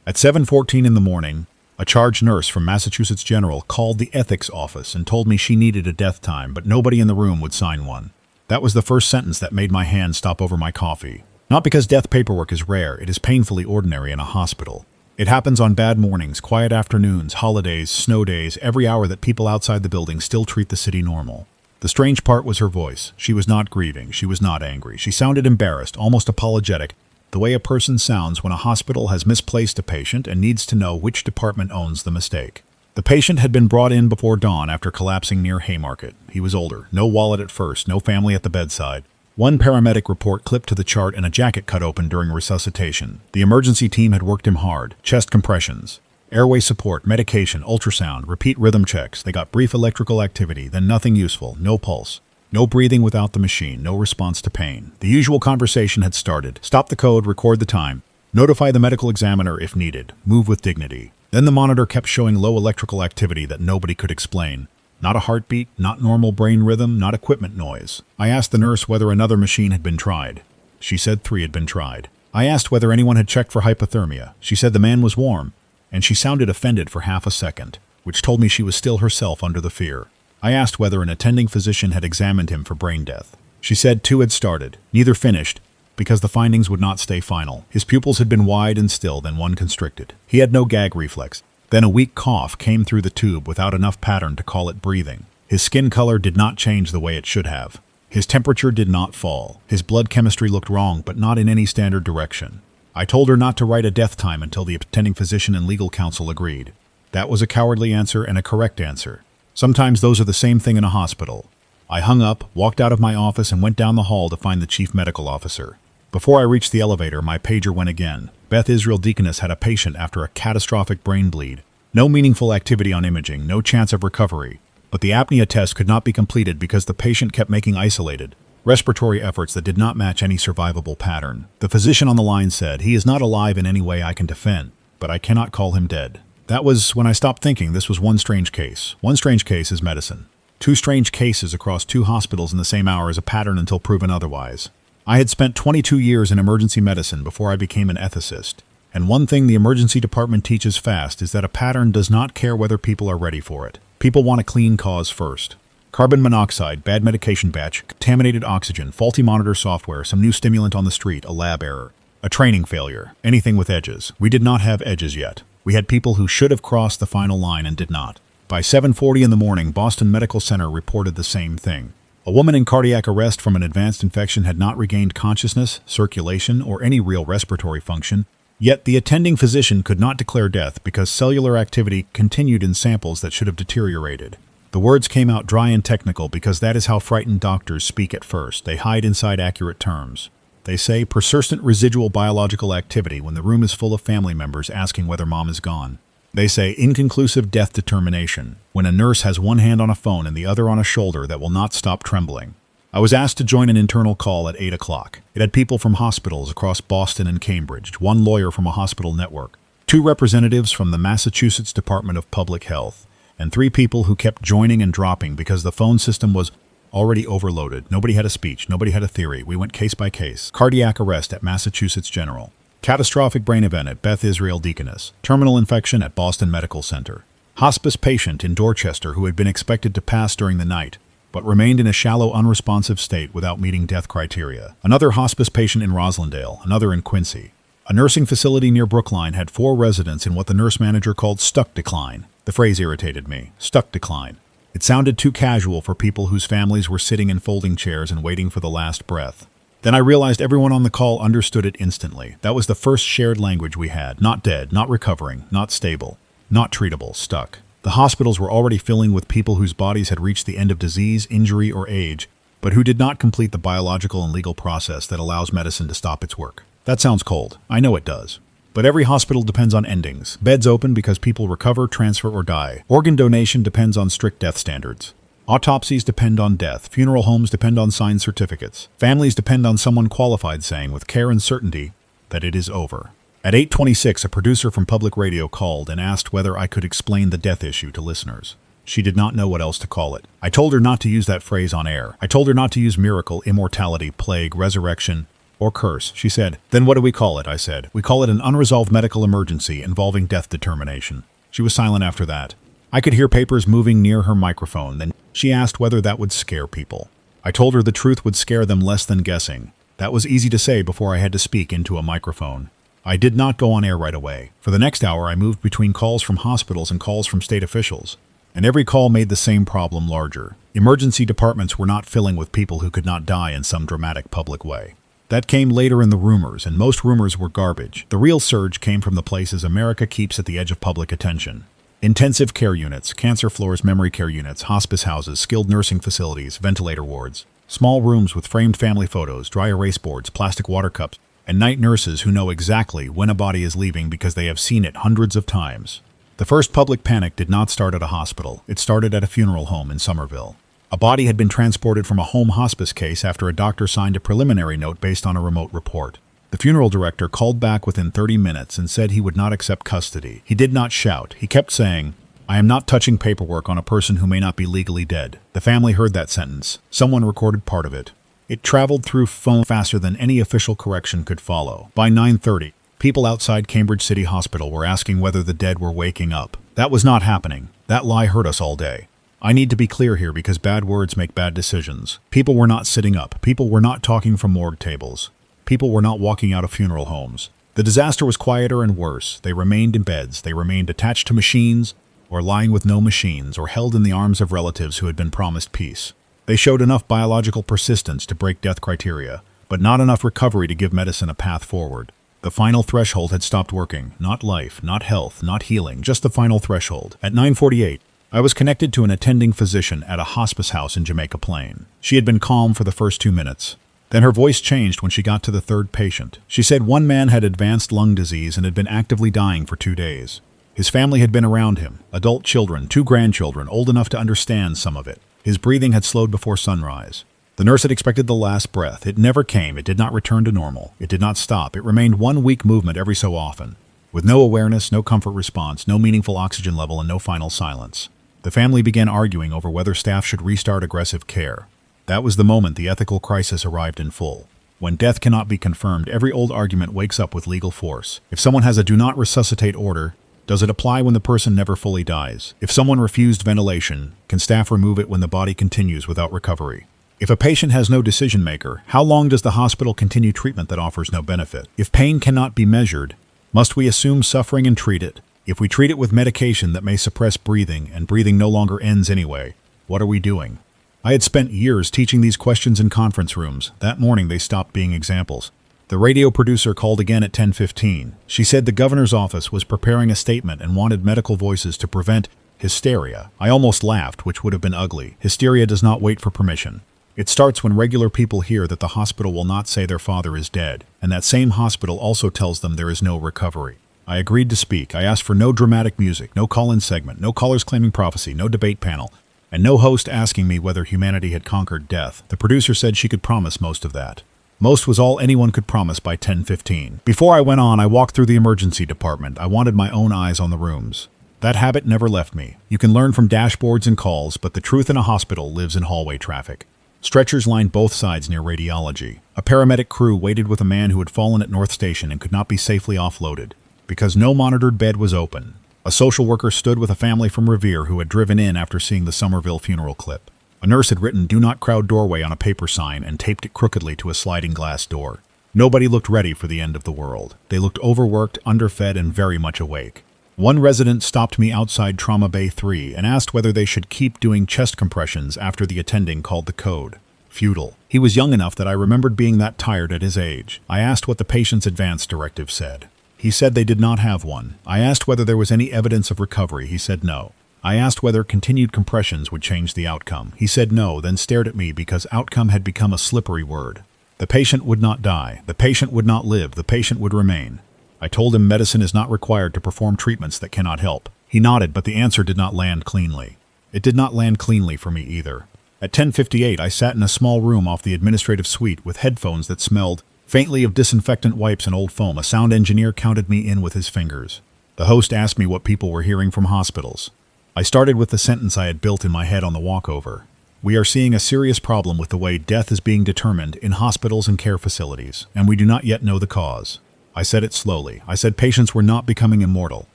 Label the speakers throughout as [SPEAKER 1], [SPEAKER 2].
[SPEAKER 1] At 7:14 in the morning, a charge nurse from Massachusetts General called the ethics office and told me she needed a death time, but nobody in the room would sign one. That was the first sentence that made my hand stop over my coffee. Not because death paperwork is rare, it is painfully ordinary in a hospital. It happens on bad mornings, quiet afternoons, holidays, snow days, every hour that people outside the building still treat the city normal. The strange part was her voice. She was not grieving. She was not angry. She sounded embarrassed, almost apologetic, the way a person sounds when a hospital has misplaced a patient and needs to know which department owns the mistake. The patient had been brought in before dawn after collapsing near Haymarket. He was older, no wallet at first, no family at the bedside. One paramedic report clipped to the chart and a jacket cut open during resuscitation. The emergency team had worked him hard. Chest compressions, airway support, medication, ultrasound, repeat rhythm checks. They got brief electrical activity, then nothing useful, no pulse. No breathing without the machine, no response to pain. The usual conversation had started. Stop the code, record the time. Notify the medical examiner if needed. Move with dignity. Then the monitor kept showing low electrical activity that nobody could explain. Not a heartbeat, not normal brain rhythm, not equipment noise. I asked the nurse whether another machine had been tried. She said 3 had been tried. I asked whether anyone had checked for hypothermia. She said the man was warm, and she sounded offended for half a second, which told me she was still herself under the fear. I asked whether an attending physician had examined him for brain death. She said 2 had started, neither finished, because the findings would not stay final. His pupils had been wide and still, then one constricted. He had no gag reflex. Then a weak cough came through the tube without enough pattern to call it breathing. His skin color did not change the way it should have. His temperature did not fall. His blood chemistry looked wrong, but not in any standard direction. I told her not to write a death time until the attending physician and legal counsel agreed. That was a cowardly answer and a correct answer. Sometimes those are the same thing in a hospital. I hung up, walked out of my office, and went down the hall to find the chief medical officer. Before I reached the elevator, my pager went again. Beth Israel Deaconess had a patient after a catastrophic brain bleed. No meaningful activity on imaging, no chance of recovery. But the apnea test could not be completed because the patient kept making isolated, respiratory efforts that did not match any survivable pattern. The physician on the line said, "He is not alive in any way I can defend, but I cannot call him dead." That was when I stopped thinking this was one strange case. One strange case is medicine. 2 strange cases across 2 hospitals in the same hour is a pattern until proven otherwise. I had spent 22 years in emergency medicine before I became an ethicist. And one thing the emergency department teaches fast is that a pattern does not care whether people are ready for it. People want a clean cause first. Carbon monoxide, bad medication batch, contaminated oxygen, faulty monitor software, some new stimulant on the street, a lab error, a training failure, anything with edges. We did not have edges yet. We had people who should have crossed the final line and did not. By 7:40 in the morning, Boston Medical Center reported the same thing. A woman in cardiac arrest from an advanced infection had not regained consciousness, circulation, or any real respiratory function, yet the attending physician could not declare death because cellular activity continued in samples that should have deteriorated. The words came out dry and technical because that is how frightened doctors speak at first. They hide inside accurate terms. They say persistent residual biological activity when the room is full of family members asking whether mom is gone. They say inconclusive death determination when a nurse has one hand on a phone and the other on a shoulder that will not stop trembling. I was asked to join an internal call at 8 o'clock. It had people from hospitals across Boston and Cambridge, 1 lawyer from a hospital network, 2 representatives from the Massachusetts Department of Public Health, and 3 people who kept joining and dropping because the phone system was already overloaded. Nobody had a speech. Nobody had a theory. We went case by case. Cardiac arrest at Massachusetts General. Catastrophic brain event at Beth Israel Deaconess. Terminal infection at Boston Medical Center. Hospice patient in Dorchester who had been expected to pass during the night, but remained in a shallow, unresponsive state without meeting death criteria. Another hospice patient in Roslindale. Another in Quincy. A nursing facility near Brookline had 4 residents in what the nurse manager called stuck decline. The phrase irritated me. Stuck decline. It sounded too casual for people whose families were sitting in folding chairs and waiting for the last breath. Then I realized everyone on the call understood it instantly. That was the first shared language we had. Not dead, not recovering, not stable, not treatable, stuck. The hospitals were already filling with people whose bodies had reached the end of disease, injury, or age, but who did not complete the biological and legal process that allows medicine to stop its work. That sounds cold. I know it does. But every hospital depends on endings. Beds open because people recover, transfer, or die. Organ donation depends on strict death standards. Autopsies depend on death. Funeral homes depend on signed certificates. Families depend on someone qualified saying with care and certainty that it is over. At 8:26, a producer from public radio called and asked whether I could explain the death issue to listeners. She did not know what else to call it. I told her not to use that phrase on air. I told her not to use miracle, immortality, plague, resurrection, Or curse, she said. Then what do we call it? I said. We call it an unresolved medical emergency involving death determination. She was silent after that. I could hear papers moving near her microphone. Then she asked whether that would scare people. I told her the truth would scare them less than guessing. That was easy to say before I had to speak into a microphone. I did not go on air right away. For the next hour, I moved between calls from hospitals and calls from state officials. And every call made the same problem larger. Emergency departments were not filling with people who could not die in some dramatic public way. That came later in the rumors, and most rumors were garbage. The real surge came from the places America keeps at the edge of public attention. Intensive care units, cancer floors, memory care units, hospice houses, skilled nursing facilities, ventilator wards, small rooms with framed family photos, dry erase boards, plastic water cups, and night nurses who know exactly when a body is leaving because they have seen it hundreds of times. The first public panic did not start at a hospital. It started at a funeral home in Somerville. A body had been transported from a home hospice case after a doctor signed a preliminary note based on a remote report. The funeral director called back within 30 minutes and said he would not accept custody. He did not shout. He kept saying, "I am not touching paperwork on a person who may not be legally dead." The family heard that sentence. Someone recorded part of it. It traveled through phone faster than any official correction could follow. By 9:30, people outside Cambridge City Hospital were asking whether the dead were waking up. That was not happening. That lie hurt us all day. I need to be clear here because bad words make bad decisions. People were not sitting up. People were not talking from morgue tables. People were not walking out of funeral homes. The disaster was quieter and worse. They remained in beds. They remained attached to machines, or lying with no machines, or held in the arms of relatives who had been promised peace. They showed enough biological persistence to break death criteria, but not enough recovery to give medicine a path forward. The final threshold had stopped working. Not life, not health, not healing, just the final threshold. At 9:48, I was connected to an attending physician at a hospice house in Jamaica Plain. She had been calm for the first 2 minutes. Then her voice changed when she got to the third patient. She said one man had advanced lung disease and had been actively dying for 2 days. His family had been around him, adult children, 2 grandchildren, old enough to understand some of it. His breathing had slowed before sunrise. The nurse had expected the last breath. It never came. It did not return to normal. It did not stop. It remained one weak movement every so often, with no awareness, no comfort response, no meaningful oxygen level, and no final silence. The family began arguing over whether staff should restart aggressive care. That was the moment the ethical crisis arrived in full. When death cannot be confirmed, every old argument wakes up with legal force. If someone has a do not resuscitate order, does it apply when the person never fully dies? If someone refused ventilation, can staff remove it when the body continues without recovery? If a patient has no decision maker, how long does the hospital continue treatment that offers no benefit? If pain cannot be measured, must we assume suffering and treat it? If we treat it with medication that may suppress breathing, and breathing no longer ends anyway, what are we doing? I had spent years teaching these questions in conference rooms. That morning they stopped being examples. The radio producer called again at 10:15. She said the governor's office was preparing a statement and wanted medical voices to prevent hysteria. I almost laughed, which would have been ugly. Hysteria does not wait for permission. It starts when regular people hear that the hospital will not say their father is dead, and that same hospital also tells them there is no recovery. I agreed to speak. I asked for no dramatic music, no call-in segment, no callers claiming prophecy, no debate panel, and no host asking me whether humanity had conquered death. The producer said she could promise most of that. Most was all anyone could promise by 10:15. Before I went on, I walked through the emergency department. I wanted my own eyes on the rooms. That habit never left me. You can learn from dashboards and calls, but the truth in a hospital lives in hallway traffic. Stretchers lined both sides near radiology. A paramedic crew waited with a man who had fallen at North Station and could not be safely offloaded, because no monitored bed was open. A social worker stood with a family from Revere who had driven in after seeing the Somerville funeral clip. A nurse had written "Do not crowd doorway" on a paper sign and taped it crookedly to a sliding glass door. Nobody looked ready for the end of the world. They looked overworked, underfed, and very much awake. One resident stopped me outside Trauma Bay 3 and asked whether they should keep doing chest compressions after the attending called the code. Futile. He was young enough that I remembered being that tired at his age. I asked what the patient's advance directive said. He said they did not have one. I asked whether there was any evidence of recovery. He said no. I asked whether continued compressions would change the outcome. He said no, then stared at me because outcome had become a slippery word. The patient would not die. The patient would not live. The patient would remain. I told him medicine is not required to perform treatments that cannot help. He nodded, but the answer did not land cleanly. It did not land cleanly for me either. At 10:58, I sat in a small room off the administrative suite with headphones that smelled faintly of disinfectant wipes and old foam. A sound engineer counted me in with his fingers. The host asked me what people were hearing from hospitals. I started with the sentence I had built in my head on the walkover. We are seeing a serious problem with the way death is being determined in hospitals and care facilities, and we do not yet know the cause. I said it slowly. I said patients were not becoming immortal.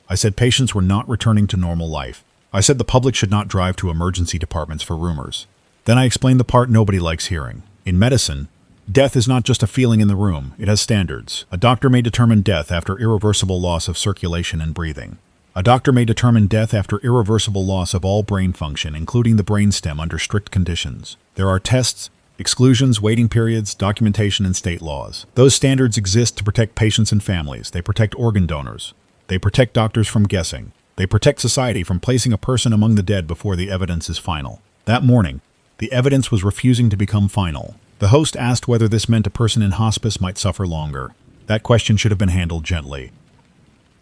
[SPEAKER 1] I said patients were not returning to normal life. I said the public should not drive to emergency departments for rumors. Then I explained the part nobody likes hearing. In medicine, death is not just a feeling in the room, it has standards. A doctor may determine death after irreversible loss of circulation and breathing. A doctor may determine death after irreversible loss of all brain function, including the brainstem, under strict conditions. There are tests, exclusions, waiting periods, documentation, and state laws. Those standards exist to protect patients and families. They protect organ donors. They protect doctors from guessing. They protect society from placing a person among the dead before the evidence is final. That morning, the evidence was refusing to become final. The host asked whether this meant a person in hospice might suffer longer. That question should have been handled gently.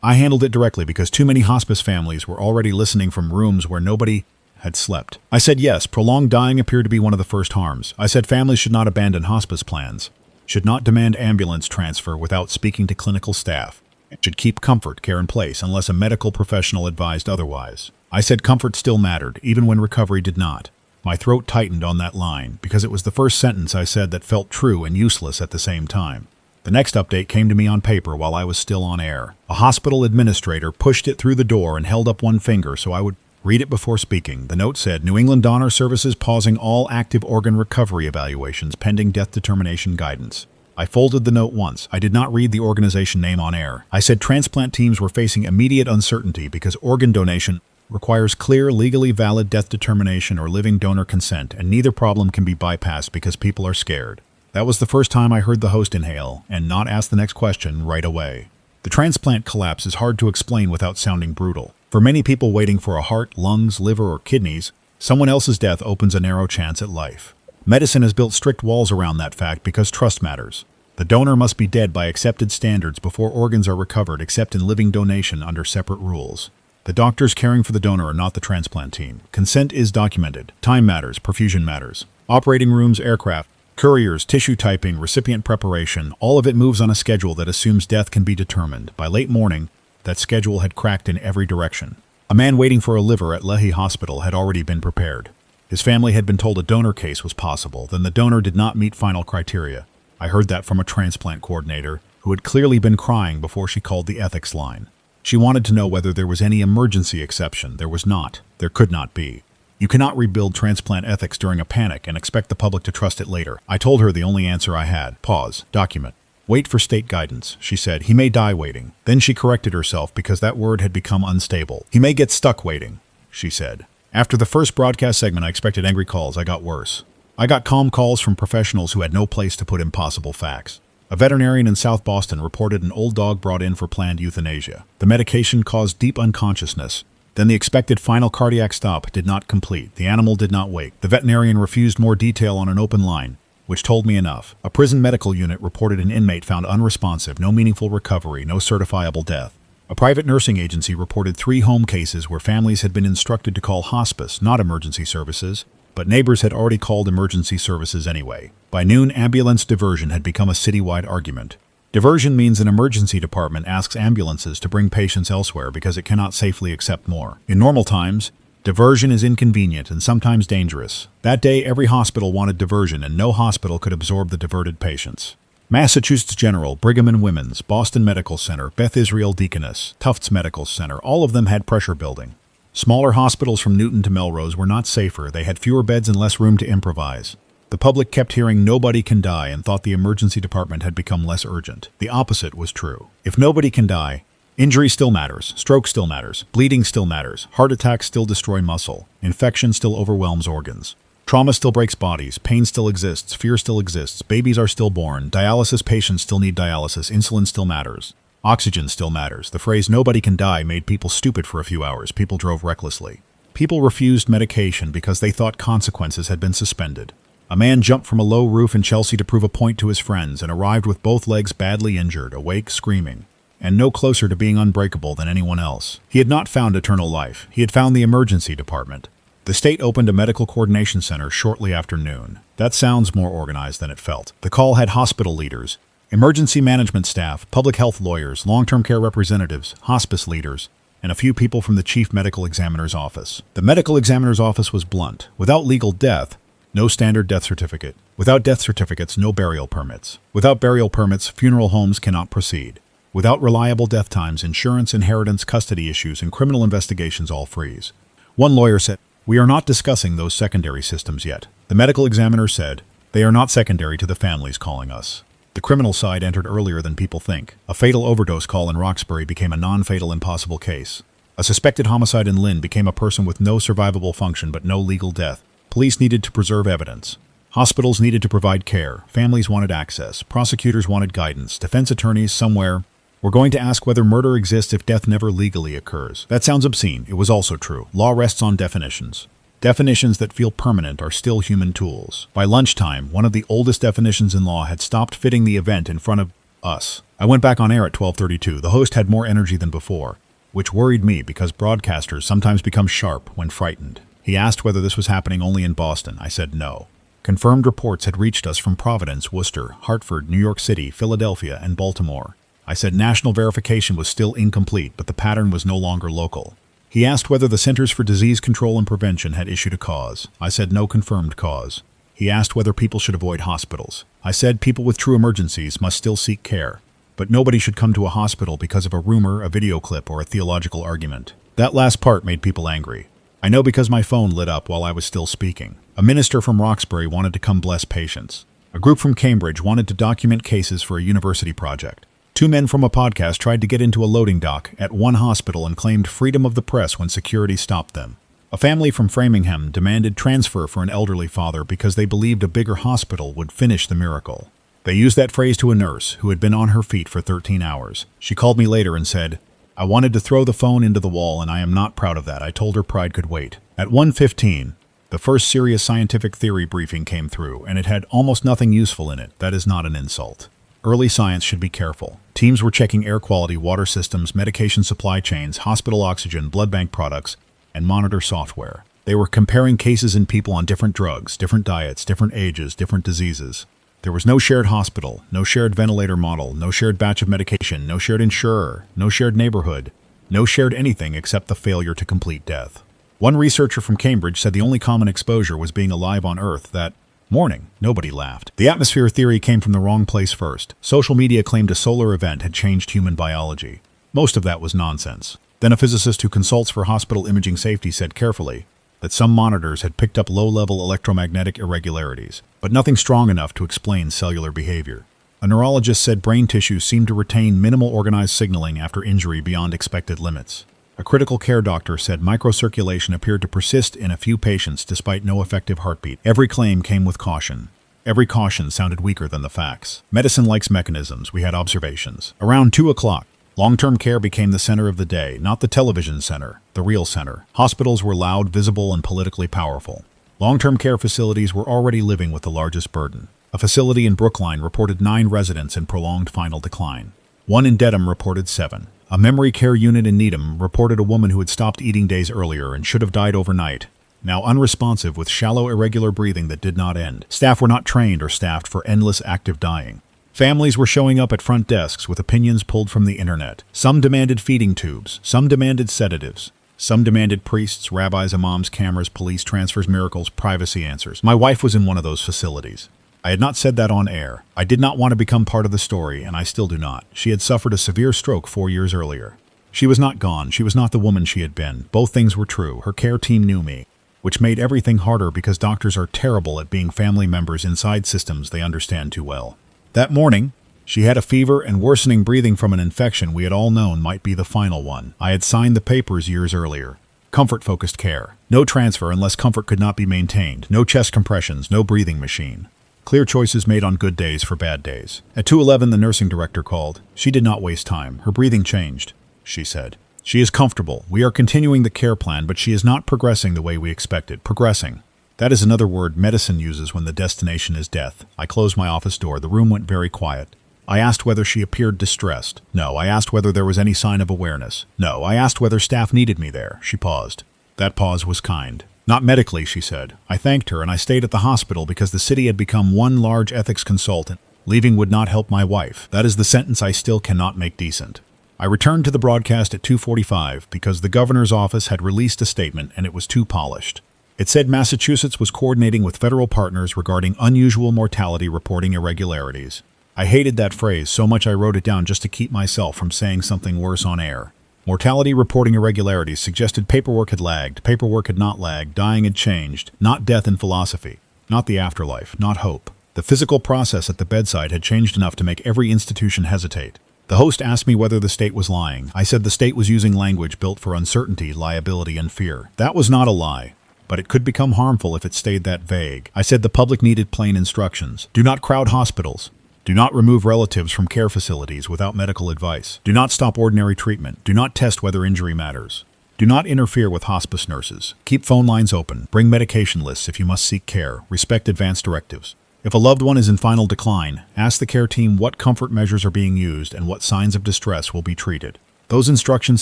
[SPEAKER 1] I handled it directly because too many hospice families were already listening from rooms where nobody had slept. I said yes, prolonged dying appeared to be one of the first harms. I said families should not abandon hospice plans, should not demand ambulance transfer without speaking to clinical staff, and should keep comfort care in place unless a medical professional advised otherwise. I said comfort still mattered, even when recovery did not. My throat tightened on that line because it was the first sentence I said that felt true and useless at the same time. The next update came to me on paper while I was still on air. A hospital administrator pushed it through the door and held up one finger so I would read it before speaking. The note said, New England Donor Services pausing all active organ recovery evaluations pending death determination guidance. I folded the note once. I did not read the organization name on air. I said transplant teams were facing immediate uncertainty because organ donation requires clear, legally valid death determination or living donor consent, and neither problem can be bypassed because people are scared. That was the first time I heard the host inhale and not ask the next question right away. The transplant collapse is hard to explain without sounding brutal. For many people waiting for a heart, lungs, liver, or kidneys, someone else's death opens a narrow chance at life. Medicine has built strict walls around that fact because trust matters. The donor must be dead by accepted standards before organs are recovered except in living donation under separate rules. The doctors caring for the donor are not the transplant team. Consent is documented. Time matters. Perfusion matters. Operating rooms, aircraft, couriers, tissue typing, recipient preparation, all of it moves on a schedule that assumes death can be determined. By late morning, that schedule had cracked in every direction. A man waiting for a liver at Leahy Hospital had already been prepared. His family had been told a donor case was possible, then the donor did not meet final criteria. I heard that from a transplant coordinator who had clearly been crying before she called the ethics line. She wanted to know whether there was any emergency exception. There was not. There could not be. You cannot rebuild transplant ethics during a panic and expect the public to trust it later. I told her the only answer I had. Pause. Document. Wait for state guidance. She said, he may die waiting. Then she corrected herself because that word had become unstable. He may get stuck waiting, she said. After the first broadcast segment, I expected angry calls. I got worse. I got calm calls from professionals who had no place to put impossible facts. A veterinarian in South Boston reported an old dog brought in for planned euthanasia. The medication caused deep unconsciousness. Then the expected final cardiac stop did not complete. The animal did not wake. The veterinarian refused more detail on an open line, which told me enough. A prison medical unit reported an inmate found unresponsive, no meaningful recovery, no certifiable death. A private nursing agency reported 3 home cases where families had been instructed to call hospice, not emergency services, but neighbors had already called emergency services anyway. By noon, ambulance diversion had become a citywide argument. Diversion means an emergency department asks ambulances to bring patients elsewhere because it cannot safely accept more. In normal times, diversion is inconvenient and sometimes dangerous. That day, every hospital wanted diversion and no hospital could absorb the diverted patients. Massachusetts General, Brigham and Women's, Boston Medical Center, Beth Israel Deaconess, Tufts Medical Center, all of them had pressure building. Smaller hospitals from Newton to Melrose were not safer. They had fewer beds and less room to improvise. The public kept hearing nobody can die and thought the emergency department had become less urgent. The opposite was true. If nobody can die, injury still matters, stroke still matters, bleeding still matters, heart attacks still destroy muscle, infection still overwhelms organs. Trauma still breaks bodies, pain still exists, fear still exists, babies are still born, dialysis patients still need dialysis, insulin still matters. Oxygen still matters. The phrase nobody can die made people stupid for a few hours. People drove recklessly. People refused medication because they thought consequences had been suspended. A man jumped from a low roof in Chelsea to prove a point to his friends and arrived with both legs badly injured, awake, screaming, and no closer to being unbreakable than anyone else. He had not found eternal life. He had found the emergency department. The state opened a medical coordination center shortly after noon. That sounds more organized than it felt. The call had hospital leaders, emergency management staff, public health lawyers, long-term care representatives, hospice leaders, and a few people from the chief medical examiner's office. The medical examiner's office was blunt. Without legal death, No standard death certificate. Without death certificates, no burial permits. Without burial permits, funeral homes cannot proceed. Without reliable death times, insurance, inheritance, custody issues, and criminal investigations all freeze. One lawyer said, "We are not discussing those secondary systems yet." The medical examiner said, "They are not secondary to the families calling us." The criminal side entered earlier than people think. A fatal overdose call in Roxbury became a non-fatal impossible case. A suspected homicide in Lynn became a person with no survivable function but no legal death. Police needed to preserve evidence. Hospitals needed to provide care. Families wanted access. Prosecutors wanted guidance. Defense attorneys somewhere were going to ask whether murder exists if death never legally occurs. That sounds obscene. It was also true. Law rests on definitions. Definitions that feel permanent are still human tools. By lunchtime, one of the oldest definitions in law had stopped fitting the event in front of us. I went back on air at 12:32. The host had more energy than before, which worried me because broadcasters sometimes become sharp when frightened. He asked whether this was happening only in Boston. I said no. Confirmed reports had reached us from Providence, Worcester, Hartford, New York City, Philadelphia, and Baltimore. I said national verification was still incomplete, but the pattern was no longer local. He asked whether the Centers for Disease Control and Prevention had issued a cause. I said no confirmed cause. He asked whether people should avoid hospitals. I said people with true emergencies must still seek care, but nobody should come to a hospital because of a rumor, a video clip, or a theological argument. That last part made people angry. I know because my phone lit up while I was still speaking. A minister from Roxbury wanted to come bless patients. A group from Cambridge wanted to document cases for a university project. Two men from a podcast tried to get into a loading dock at one hospital and claimed freedom of the press when security stopped them. A family from Framingham demanded transfer for an elderly father because they believed a bigger hospital would finish the miracle. They used that phrase to a nurse who had been on her feet for 13 hours. She called me later and said, "I wanted to throw the phone into the wall and I am not proud of that. I told her pride could wait." At 1:15, the first serious scientific theory briefing came through, and it had almost nothing useful in it. That is not an insult. Early science should be careful. Teams were checking air quality, water systems, medication supply chains, hospital oxygen, blood bank products, and monitor software. They were comparing cases in people on different drugs, different diets, different ages, different diseases. There was no shared hospital, no shared ventilator model, no shared batch of medication, no shared insurer, no shared neighborhood, no shared anything except the failure to complete death. One researcher from Cambridge said the only common exposure was being alive on Earth that morning. Nobody laughed. The atmosphere theory came from the wrong place first. Social media claimed a solar event had changed human biology. Most of that was nonsense. Then a physicist who consults for hospital imaging safety said carefully that some monitors had picked up low-level electromagnetic irregularities, but nothing strong enough to explain cellular behavior. A neurologist said brain tissue seemed to retain minimal organized signaling after injury beyond expected limits. A critical care doctor said microcirculation appeared to persist in a few patients despite no effective heartbeat. Every claim came with caution. Every caution sounded weaker than the facts. Medicine likes mechanisms. We had observations. Around 2 o'clock, long-term care became the center of the day, not the television center, the real center. Hospitals were loud, visible, and politically powerful. Long-term care facilities were already living with the largest burden. A facility in Brookline reported 9 residents in prolonged final decline. One in Dedham reported 7. A memory care unit in Needham reported a woman who had stopped eating days earlier and should have died overnight, now unresponsive with shallow, irregular breathing that did not end. Staff were not trained or staffed for endless active dying. Families were showing up at front desks with opinions pulled from the internet. Some demanded feeding tubes. Some demanded sedatives. Some demanded priests, rabbis, imams, cameras, police, transfers, miracles, privacy answers. My wife was in one of those facilities. I had not said that on air. I did not want to become part of the story, and I still do not. She had suffered a severe stroke 4 years earlier. She was not gone. She was not the woman she had been. Both things were true. Her care team knew me, which made everything harder because doctors are terrible at being family members inside systems they understand too well. That morning, she had a fever and worsening breathing from an infection we had all known might be the final one. I had signed the papers years earlier. Comfort-focused care. No transfer unless comfort could not be maintained. No chest compressions. No breathing machine. Clear choices made on good days for bad days. At 2:11, the nursing director called. She did not waste time. Her breathing changed, she said. She is comfortable. We are continuing the care plan, but she is not progressing the way we expected. Progressing. That is another word medicine uses when the destination is death. I closed my office door. The room went very quiet. I asked whether she appeared distressed. No. I asked whether there was any sign of awareness. No. I asked whether staff needed me there. She paused. That pause was kind. Not medically, she said. I thanked her and I stayed at the hospital because the city had become one large ethics consultant. Leaving would not help my wife. That is the sentence I still cannot make decent. I returned to the broadcast at 2:45 because the governor's office had released a statement and it was too polished. It said Massachusetts was coordinating with federal partners regarding unusual mortality reporting irregularities. I hated that phrase so much I wrote it down just to keep myself from saying something worse on air. Mortality reporting irregularities suggested paperwork had lagged, paperwork had not lagged, dying had changed, not death in philosophy, not the afterlife, not hope. The physical process at the bedside had changed enough to make every institution hesitate. The host asked me whether the state was lying. I said the state was using language built for uncertainty, liability, and fear. That was not a lie, but it could become harmful if it stayed that vague. I said the public needed plain instructions. Do not crowd hospitals. Do not remove relatives from care facilities without medical advice. Do not stop ordinary treatment. Do not test whether injury matters. Do not interfere with hospice nurses. Keep phone lines open. Bring medication lists if you must seek care. Respect advance directives. If a loved one is in final decline, ask the care team what comfort measures are being used and what signs of distress will be treated. Those instructions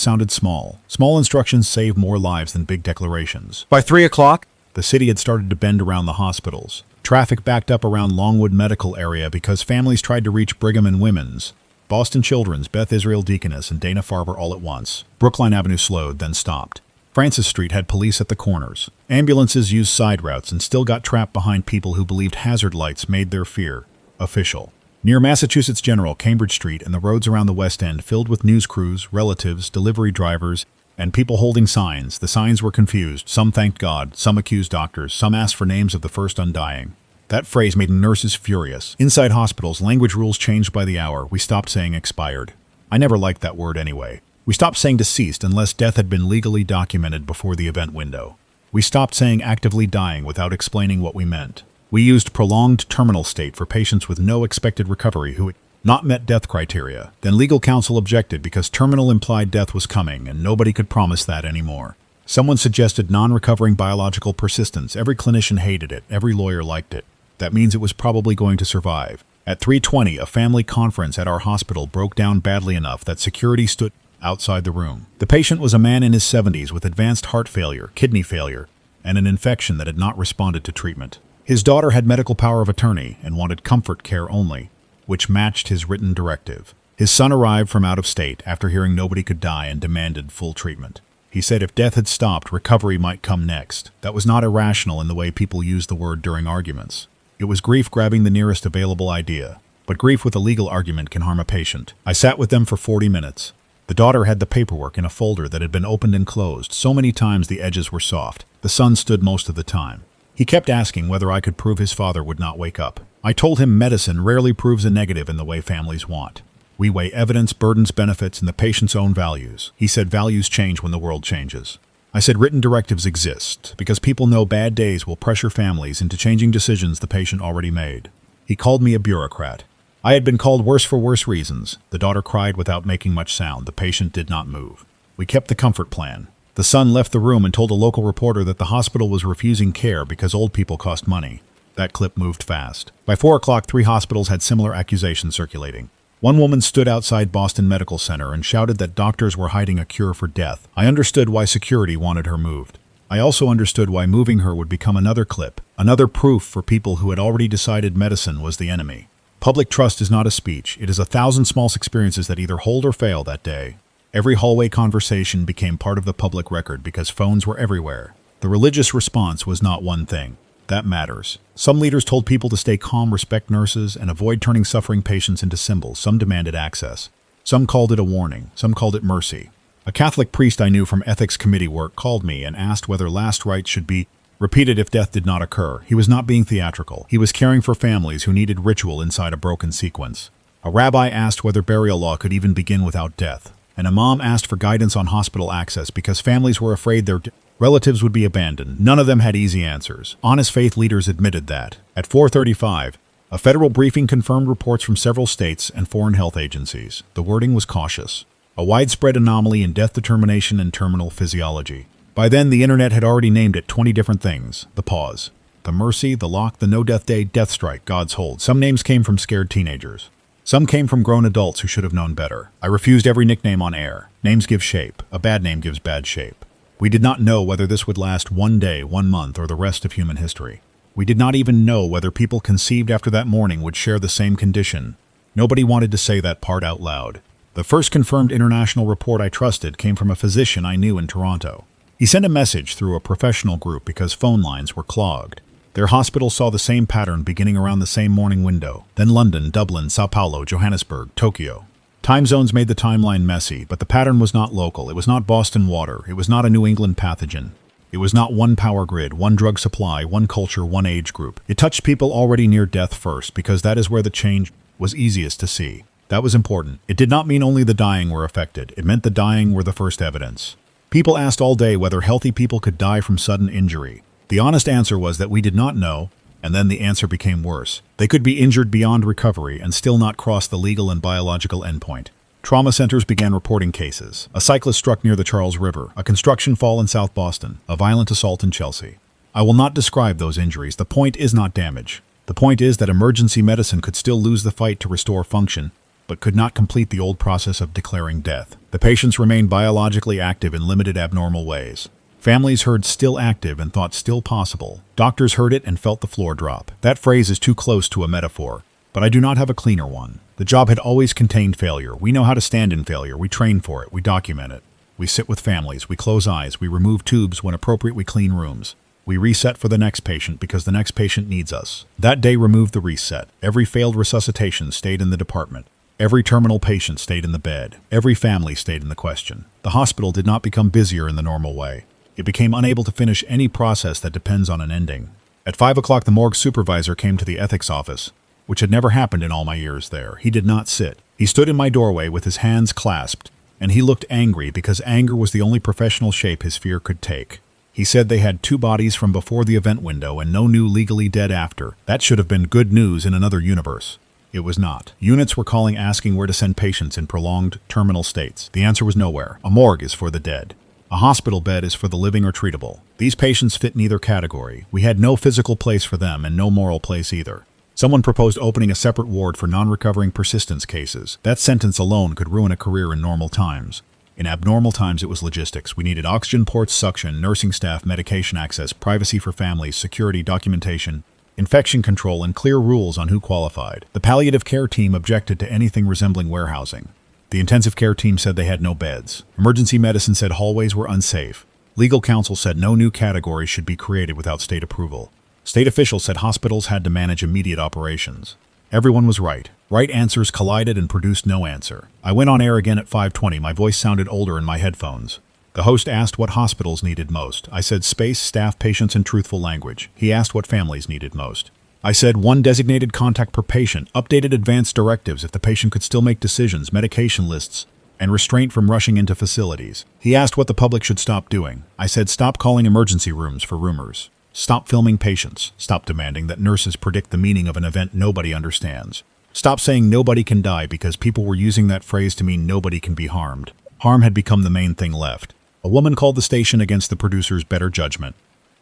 [SPEAKER 1] sounded small. Small instructions save more lives than big declarations. By 3 o'clock, the city had started to bend around the hospitals. Traffic backed up around Longwood Medical Area because families tried to reach Brigham and Women's, Boston Children's, Beth Israel Deaconess, and Dana-Farber all at once. Brookline Avenue slowed, then stopped. Francis Street had police at the corners. Ambulances used side routes and still got trapped behind people who believed hazard lights made their fear official. Near Massachusetts General, Cambridge Street, and the roads around the West End filled with news crews, relatives, delivery drivers, and people holding signs. The signs were confused. Some thanked God, some accused doctors, some asked for names of the first undying. That phrase made nurses furious. Inside hospitals, language rules changed by the hour. We stopped saying expired. I never liked that word anyway. We stopped saying deceased unless death had been legally documented before the event window. We stopped saying actively dying without explaining what we meant. We used prolonged terminal state for patients with no expected recovery who had not met death criteria. Then legal counsel objected because terminal implied death was coming and nobody could promise that anymore. Someone suggested non-recovering biological persistence. Every clinician hated it. Every lawyer liked it. That means it was probably going to survive. At 3:20, a family conference at our hospital broke down badly enough that security stood outside the room. The patient was a man in his 70s with advanced heart failure, kidney failure, and an infection that had not responded to treatment. His daughter had medical power of attorney and wanted comfort care only, which matched his written directive. His son arrived from out of state after hearing nobody could die and demanded full treatment. He said if death had stopped, recovery might come next. That was not irrational in the way people use the word during arguments. It was grief grabbing the nearest available idea. But grief with a legal argument can harm a patient. I sat with them for 40 minutes. The daughter had the paperwork in a folder that had been opened and closed so many times the edges were soft. The son stood most of the time. He kept asking whether I could prove his father would not wake up. I told him medicine rarely proves a negative in the way families want. We weigh evidence, burdens, benefits, and the patient's own values. He said values change when the world changes. I said written directives exist because people know bad days will pressure families into changing decisions the patient already made. He called me a bureaucrat. I had been called worse for worse reasons. The daughter cried without making much sound. The patient did not move. We kept the comfort plan. The son left the room and told a local reporter that the hospital was refusing care because old people cost money. That clip moved fast. By 4 o'clock, 3 hospitals had similar accusations circulating. One woman stood outside Boston Medical Center and shouted that doctors were hiding a cure for death. I understood why security wanted her moved. I also understood why moving her would become another clip, another proof for people who had already decided medicine was the enemy. Public trust is not a speech. It is 1,000 small experiences that either hold or fail that day. Every hallway conversation became part of the public record because phones were everywhere. The religious response was not one thing. That matters. Some leaders told people to stay calm, respect nurses, and avoid turning suffering patients into symbols. Some demanded access. Some called it a warning. Some called it mercy. A Catholic priest I knew from ethics committee work called me and asked whether last rites should be repeated if death did not occur. He was not being theatrical. He was caring for families who needed ritual inside a broken sequence. A rabbi asked whether burial law could even begin without death. An imam asked for guidance on hospital access because families were afraid their relatives would be abandoned. None of them had easy answers. Honest faith leaders admitted that. At 4:35, a federal briefing confirmed reports from several states and foreign health agencies. The wording was cautious. A widespread anomaly in death determination and terminal physiology. By then, the internet had already named it 20 different things. The pause, the mercy, the lock, the no-death day, death strike, God's hold. Some names came from scared teenagers. Some came from grown adults who should have known better. I refused every nickname on air. Names give shape. A bad name gives bad shape. We did not know whether this would last 1 day, 1 month, or the rest of human history. We did not even know whether people conceived after that morning would share the same condition. Nobody wanted to say that part out loud. The first confirmed international report I trusted came from a physician I knew in Toronto. He sent a message through a professional group because phone lines were clogged. Their hospital saw the same pattern beginning around the same morning window. Then London, Dublin, Sao Paulo, Johannesburg, Tokyo. Time zones made the timeline messy, but the pattern was not local. It was not Boston water. It was not a New England pathogen. It was not one power grid, one drug supply, one culture, one age group. It touched people already near death first, because that is where the change was easiest to see. That was important. It did not mean only the dying were affected. It meant the dying were the first evidence. People asked all day whether healthy people could die from sudden injury. The honest answer was that we did not know, and then the answer became worse. They could be injured beyond recovery and still not cross the legal and biological endpoint. Trauma centers began reporting cases. A cyclist struck near the Charles River, a construction fall in South Boston, a violent assault in Chelsea. I will not describe those injuries. The point is not damage. The point is that emergency medicine could still lose the fight to restore function, but could not complete the old process of declaring death. The patients remained biologically active in limited abnormal ways. Families heard still active and thought still possible. Doctors heard it and felt the floor drop. That phrase is too close to a metaphor, but I do not have a cleaner one. The job had always contained failure. We know how to stand in failure. We train for it. We document it. We sit with families. We close eyes. We remove tubes when appropriate. We clean rooms. We reset for the next patient because the next patient needs us. That day removed the reset. Every failed resuscitation stayed in the department. Every terminal patient stayed in the bed. Every family stayed in the question. The hospital did not become busier in the normal way. It became unable to finish any process that depends on an ending. At 5 o'clock, the morgue supervisor came to the ethics office, which had never happened in all my years there. He did not sit. He stood in my doorway with his hands clasped, and he looked angry because anger was the only professional shape his fear could take. He said they had 2 bodies from before the event window and no new legally dead after. That should have been good news in another universe. It was not. Units were calling asking where to send patients in prolonged terminal states. The answer was nowhere. A morgue is for the dead. A hospital bed is for the living or treatable. These patients fit neither category. We had no physical place for them and no moral place either. Someone proposed opening a separate ward for non-recovering persistence cases. That sentence alone could ruin a career in normal times. In abnormal times, it was logistics. We needed oxygen ports, suction, nursing staff, medication access, privacy for families, security, documentation, infection control, and clear rules on who qualified. The palliative care team objected to anything resembling warehousing. The intensive care team said they had no beds. Emergency medicine said hallways were unsafe. Legal counsel said no new categories should be created without state approval. State officials said hospitals had to manage immediate operations. Everyone was right. Right answers collided and produced no answer. I went on air again at 5:20. My voice sounded older in my headphones. The host asked what hospitals needed most. I said space, staff, patients, and truthful language. He asked what families needed most. I said 1 designated contact per patient, updated advanced directives if the patient could still make decisions, medication lists, and restraint from rushing into facilities. He asked what the public should stop doing. I said stop calling emergency rooms for rumors. Stop filming patients. Stop demanding that nurses predict the meaning of an event nobody understands. Stop saying nobody can die because people were using that phrase to mean nobody can be harmed. Harm had become the main thing left. A woman called the station against the producer's better judgment.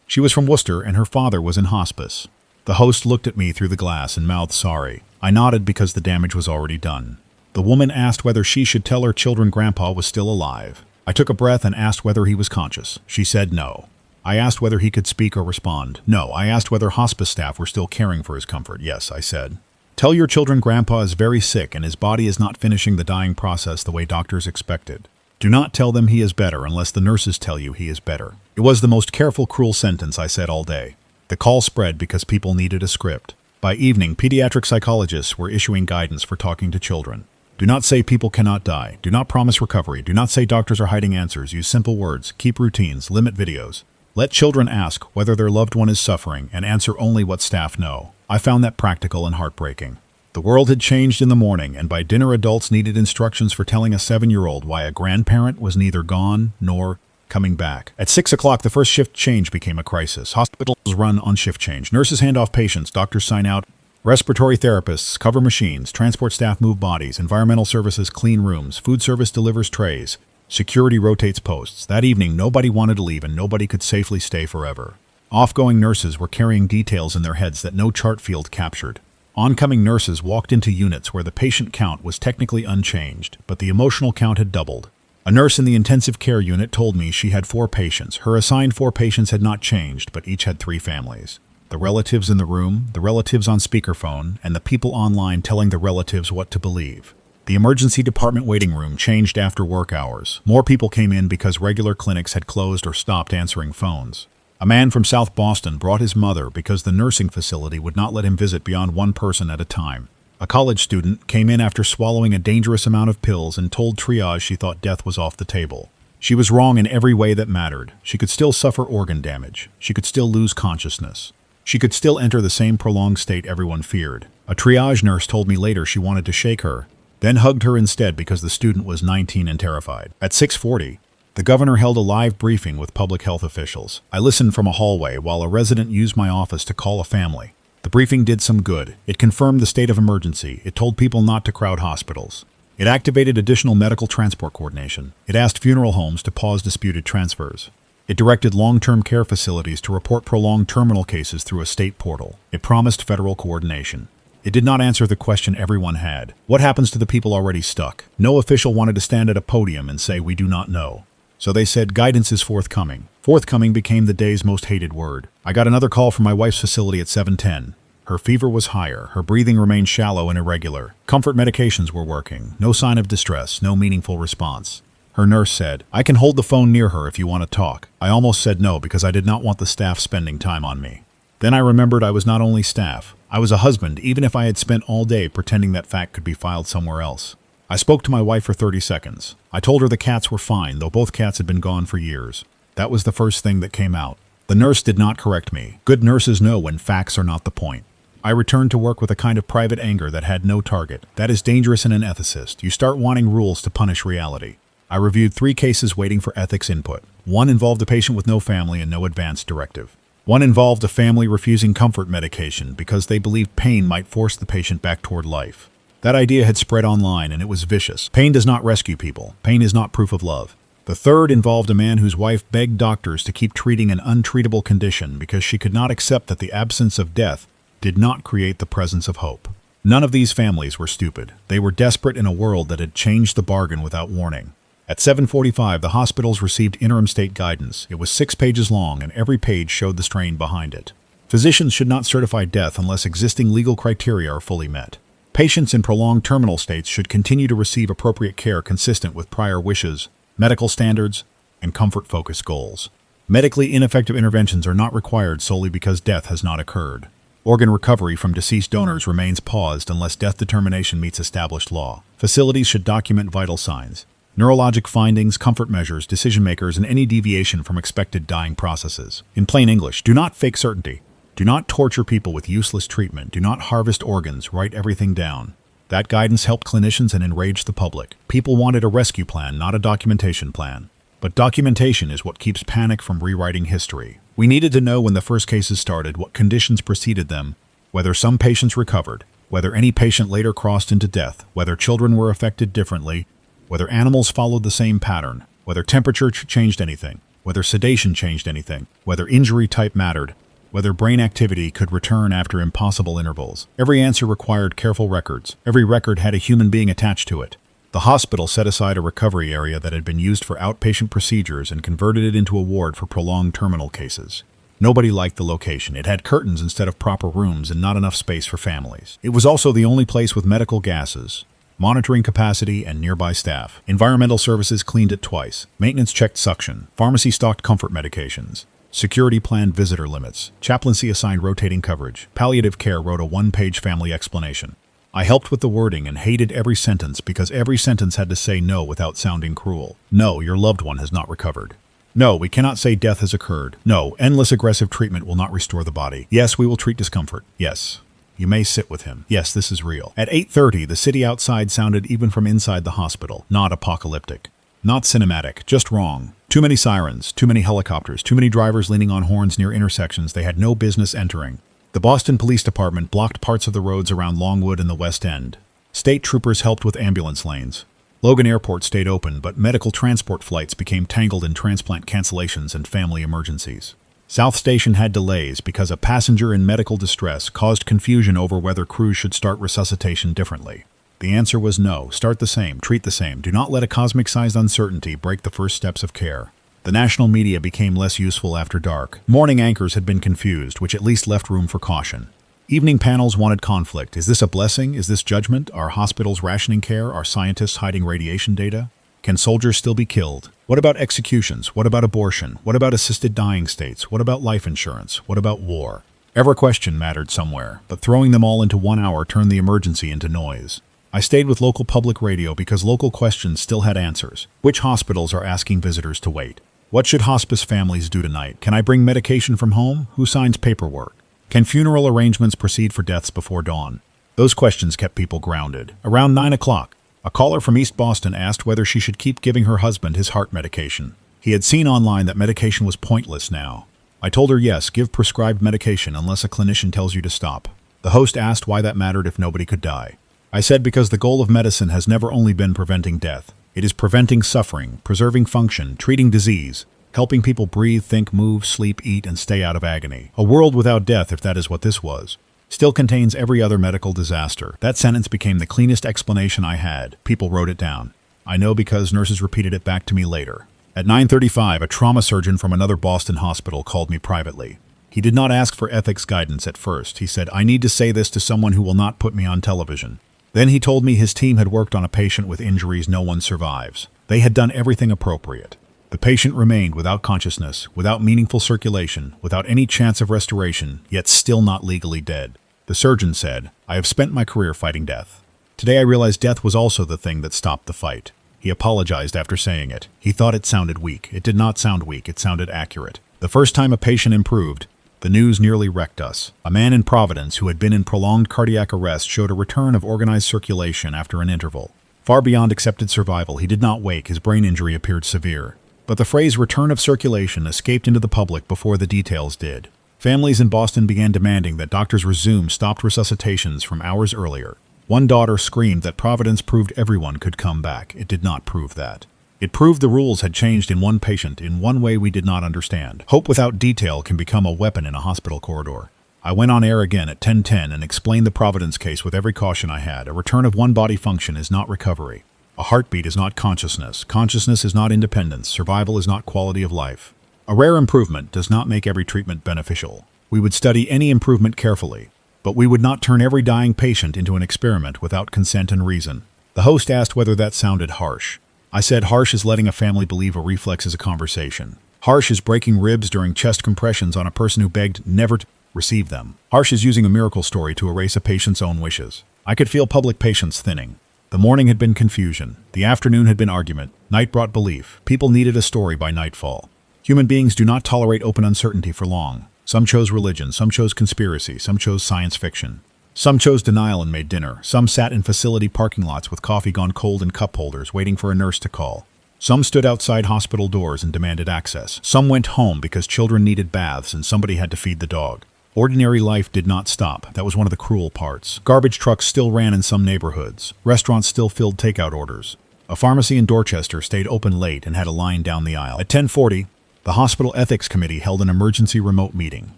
[SPEAKER 1] She was from Worcester and her father was in hospice. The host looked at me through the glass and mouthed sorry. I nodded because the damage was already done. The woman asked whether she should tell her children Grandpa was still alive. I took a breath and asked whether he was conscious. She said no. I asked whether he could speak or respond. No. I asked whether hospice staff were still caring for his comfort. Yes, I said. Tell your children Grandpa is very sick and his body is not finishing the dying process the way doctors expected. Do not tell them he is better unless the nurses tell you he is better. It was the most careful, cruel sentence I said all day. The call spread because people needed a script. By evening, pediatric psychologists were issuing guidance for talking to children. Do not say people cannot die. Do not promise recovery. Do not say doctors are hiding answers. Use simple words. Keep routines. Limit videos. Let children ask whether their loved one is suffering and answer only what staff know. I found that practical and heartbreaking. The world had changed in the morning, and by dinner adults needed instructions for telling a 7-year-old why a grandparent was neither gone nor coming back. At 6 o'clock, the first shift change became a crisis. Hospitals run on shift change. Nurses hand off patients, doctors sign out, respiratory therapists cover machines, transport staff move bodies, environmental services clean rooms, food service delivers trays, security rotates posts. That evening, nobody wanted to leave and nobody could safely stay forever. Off-going nurses were carrying details in their heads that no chart field captured. Oncoming nurses walked into units where the patient count was technically unchanged, but the emotional count had doubled. A nurse in the intensive care unit told me she had 4 patients. Her assigned 4 patients had not changed, but each had 3 families. The relatives in the room, the relatives on speakerphone, and the people online telling the relatives what to believe. The emergency department waiting room changed after work hours. More people came in because regular clinics had closed or stopped answering phones. A man from South Boston brought his mother because the nursing facility would not let him visit beyond one person at a time. A college student came in after swallowing a dangerous amount of pills and told triage she thought death was off the table. She was wrong in every way that mattered. She could still suffer organ damage. She could still lose consciousness. She could still enter the same prolonged state everyone feared. A triage nurse told me later she wanted to shake her, then hugged her instead because the student was 19 and terrified. At 6:40, the governor held a live briefing with public health officials. I listened from a hallway while a resident used my office to call a family. The briefing did some good. It confirmed the state of emergency. It told people not to crowd hospitals. It activated additional medical transport coordination. It asked funeral homes to pause disputed transfers. It directed long-term care facilities to report prolonged terminal cases through a state portal. It promised federal coordination. It did not answer the question everyone had. What happens to the people already stuck? No official wanted to stand at a podium and say, "We do not know." So they said, "Guidance is forthcoming." Forthcoming became the day's most hated word. I got another call from my wife's facility at 7:10. Her fever was higher. Her breathing remained shallow and irregular. Comfort medications were working. No sign of distress, no meaningful response. Her nurse said, "I can hold the phone near her if you want to talk." I almost said no because I did not want the staff spending time on me. Then I remembered I was not only staff. I was a husband, even if I had spent all day pretending that fact could be filed somewhere else. I spoke to my wife for 30 seconds. I told her the cats were fine, though both cats had been gone for years. That was the first thing that came out. The nurse did not correct me. Good nurses know when facts are not the point. I returned to work with a kind of private anger that had no target. That is dangerous in an ethicist. You start wanting rules to punish reality. I reviewed 3 cases waiting for ethics input. One involved a patient with no family and no advance directive. One involved a family refusing comfort medication because they believed pain might force the patient back toward life. That idea had spread online and it was vicious. Pain does not rescue people. Pain is not proof of love. The third involved a man whose wife begged doctors to keep treating an untreatable condition because she could not accept that the absence of death did not create the presence of hope. None of these families were stupid. They were desperate in a world that had changed the bargain without warning. At 7:45, the hospitals received interim state guidance. It was 6 pages long, and every page showed the strain behind it. Physicians should not certify death unless existing legal criteria are fully met. Patients in prolonged terminal states should continue to receive appropriate care consistent with prior wishes, medical standards, and comfort-focused goals. Medically ineffective interventions are not required solely because death has not occurred. Organ recovery from deceased donors remains paused unless death determination meets established law. Facilities should document vital signs, neurologic findings, comfort measures, decision-makers, and any deviation from expected dying processes. In plain English, do not fake certainty. Do not torture people with useless treatment. Do not harvest organs. Write everything down. That guidance helped clinicians and enraged the public. People wanted a rescue plan, not a documentation plan. But documentation is what keeps panic from rewriting history. We needed to know when the first cases started, what conditions preceded them, whether some patients recovered, whether any patient later crossed into death, whether children were affected differently, whether animals followed the same pattern, whether temperature changed anything, whether sedation changed anything, whether injury type mattered, whether brain activity could return after impossible intervals. Every answer required careful records. Every record had a human being attached to it. The hospital set aside a recovery area that had been used for outpatient procedures and converted it into a ward for prolonged terminal cases. Nobody liked the location. It had curtains instead of proper rooms and not enough space for families. It was also the only place with medical gases, monitoring capacity, and nearby staff. Environmental services cleaned it twice. Maintenance checked suction. Pharmacy stocked comfort medications. Security planned visitor limits. Chaplaincy assigned rotating coverage. Palliative care wrote a 1-page family explanation. I helped with the wording and hated every sentence because every sentence had to say no without sounding cruel. No, your loved one has not recovered. No, we cannot say death has occurred. No, endless aggressive treatment will not restore the body. Yes, we will treat discomfort. Yes. You may sit with him. Yes, this is real. At 8:30, the city outside sounded even from inside the hospital. Not apocalyptic. Not cinematic. Just wrong. Too many sirens. Too many helicopters. Too many drivers leaning on horns near intersections they had no business entering. The Boston Police Department blocked parts of the roads around Longwood and the West End. State troopers helped with ambulance lanes. Logan Airport stayed open, but medical transport flights became tangled in transplant cancellations and family emergencies. South Station had delays because a passenger in medical distress caused confusion over whether crews should start resuscitation differently. The answer was no. Start the same. Treat the same. Do not let a cosmic-sized uncertainty break the first steps of care. The national media became less useful after dark. Morning anchors had been confused, which at least left room for caution. Evening panels wanted conflict. Is this a blessing? Is this judgment? Are hospitals rationing care? Are scientists hiding radiation data? Can soldiers still be killed? What about executions? What about abortion? What about assisted dying states? What about life insurance? What about war? Every question mattered somewhere, but throwing them all into 1 hour turned the emergency into noise. I stayed with local public radio because local questions still had answers. Which hospitals are asking visitors to wait? What should hospice families do tonight? Can I bring medication from home? Who signs paperwork? Can funeral arrangements proceed for deaths before dawn? Those questions kept people grounded. Around 9 o'clock, a caller from East Boston asked whether she should keep giving her husband his heart medication. He had seen online that medication was pointless now. I told her yes, give prescribed medication unless a clinician tells you to stop. The host asked why that mattered if nobody could die. I said because the goal of medicine has never only been preventing death. It is preventing suffering, preserving function, treating disease, helping people breathe, think, move, sleep, eat, and stay out of agony. A world without death, if that is what this was, still contains every other medical disaster. That sentence became the cleanest explanation I had. People wrote it down. I know because nurses repeated it back to me later. At 9:35, a trauma surgeon from another Boston hospital called me privately. He did not ask for ethics guidance at first. He said, I need to say this to someone who will not put me on television. Then he told me his team had worked on a patient with injuries no one survives. They had done everything appropriate. The patient remained without consciousness, without meaningful circulation, without any chance of restoration, yet still not legally dead. The surgeon said, I have spent my career fighting death. Today I realized death was also the thing that stopped the fight. He apologized after saying it. He thought it sounded weak. It did not sound weak. It sounded accurate. The first time a patient improved, the news nearly wrecked us. A man in Providence who had been in prolonged cardiac arrest showed a return of organized circulation after an interval. Far beyond accepted survival, he did not wake. His brain injury appeared severe. But the phrase return of circulation escaped into the public before the details did. Families in Boston began demanding that doctors resume stopped resuscitations from hours earlier. One daughter screamed that Providence proved everyone could come back. It did not prove that. It proved the rules had changed in one patient in one way we did not understand. Hope without detail can become a weapon in a hospital corridor. I went on air again at 10:10 and explained the Providence case with every caution I had. A return of one body function is not recovery. A heartbeat is not consciousness. Consciousness is not independence. Survival is not quality of life. A rare improvement does not make every treatment beneficial. We would study any improvement carefully, but we would not turn every dying patient into an experiment without consent and reason. The host asked whether that sounded harsh. I said harsh is letting a family believe a reflex is a conversation. Harsh is breaking ribs during chest compressions on a person who begged never to receive them. Harsh is using a miracle story to erase a patient's own wishes. I could feel public patience thinning. The morning had been confusion. The afternoon had been argument. Night brought belief. People needed a story by nightfall. Human beings do not tolerate open uncertainty for long. Some chose religion. Some chose conspiracy. Some chose science fiction. Some chose denial and made dinner. Some sat in facility parking lots with coffee gone cold in cup holders, waiting for a nurse to call. Some stood outside hospital doors and demanded access. Some went home because children needed baths and somebody had to feed the dog. Ordinary life did not stop. That was one of the cruel parts. Garbage trucks still ran in some neighborhoods. Restaurants still filled takeout orders. A pharmacy in Dorchester stayed open late and had a line down the aisle. At 10:40, the hospital ethics committee held an emergency remote meeting.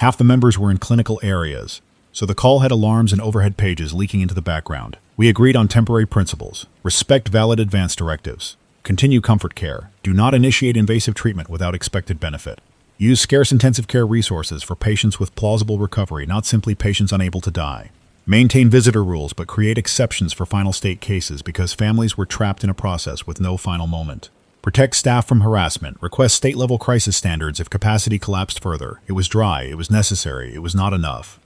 [SPEAKER 1] Half the members were in clinical areas, so the call had alarms and overhead pages leaking into the background. We agreed on temporary principles. Respect valid advance directives. Continue comfort care. Do not initiate invasive treatment without expected benefit. Use scarce intensive care resources for patients with plausible recovery, not simply patients unable to die. Maintain visitor rules, but create exceptions for final state cases because families were trapped in a process with no final moment. Protect staff from harassment. Request state-level crisis standards if capacity collapsed further. It was dry. It was necessary. It was not enough.